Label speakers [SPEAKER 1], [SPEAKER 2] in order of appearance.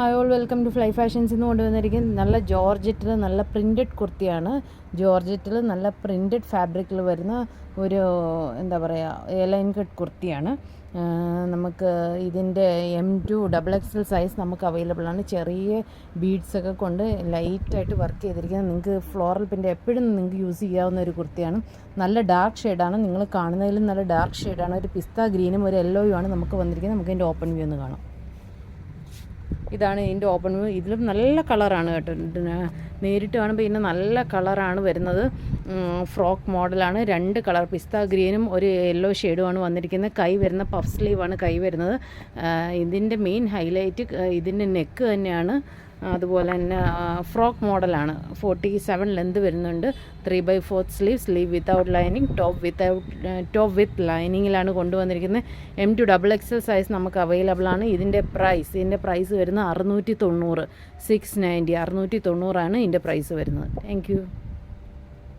[SPEAKER 1] Hi all, welcome to fly fashions. ഇന്ന് കൊണ്ടുവന്നിരിക്കുന്നത് നല്ല ജോർജറ്റിൽ നല്ല പ്രിൻറ്റഡ് കുർത്തിയാണ്. ജോർജറ്റിൽ നല്ല പ്രിൻറ്റഡ് ഫാബ്രിക്കിൽ വരുന്ന ഒരു എന്താ പറയുക എലൈൻ കട്ട് കുർത്തിയാണ്. നമുക്ക് ഇതിൻ്റെ M2 സൈസ് നമുക്ക് അവൈലബിൾ ആണ്. ചെറിയ ബീഡ്സൊക്കെ കൊണ്ട് ലൈറ്റായിട്ട് വർക്ക് ചെയ്തിരിക്കുന്നത്. നിങ്ങൾക്ക് ഫ്ലോറൽ പ്രിൻ്റ് എപ്പോഴും നിങ്ങൾക്ക് യൂസ് ചെയ്യാവുന്ന ഒരു കുർത്തിയാണ്. നല്ല ഡാർക്ക് ഷെയ്ഡാണ്, നിങ്ങൾ കാണുന്നതിലും നല്ല ഡാർക്ക് ഷെയ്ഡാണ്. ഒരു പിസ്ത ഗ്രീനും ഒരു യെല്ലോയും ആണ് നമുക്ക് വന്നിരിക്കുന്നത്. നമുക്ക് ഇതിൻ്റെ ഓപ്പൺ വ്യൂ ഒന്ന് കാണാം. ഇതാണ് ഇതിൻ്റെ ഓപ്പൺ വ്യൂ. ഇതിലും നല്ല കളറാണ് കേട്ടോ. നേരിട്ട് കാണുമ്പോൾ ഇതിന് നല്ല കളറാണ് വരുന്നത്. ഫ്രോക്ക് മോഡലാണ്. 2 കളർ, പിസ്ത ഗ്രീനും ഒരു യെല്ലോ ഷെയ്ഡുമാണ് വന്നിരിക്കുന്നത്. കൈ വരുന്ന പഫ് സ്ലീവാണ് കൈ വരുന്നത്. ഇതിൻ്റെ മെയിൻ ഹൈലൈറ്റ് ഇതിൻ്റെ നെക്ക് തന്നെയാണ്. അതുപോലെ തന്നെ ഫ്രോക്ക് മോഡലാണ്. 47 ലെന്ത് വരുന്നുണ്ട്. 3/4 sleeve without lining, top with ലൈനിങ്ങിലാണ് കൊണ്ടുവന്നിരിക്കുന്നത്. M2 സൈസ് നമുക്ക് അവൈലബിൾ ആണ്. ഇതിൻ്റെ പ്രൈസ് വരുന്നത് 690, 690 ആണ് ഇതിൻ്റെ പ്രൈസ് വരുന്നത്. Thank you.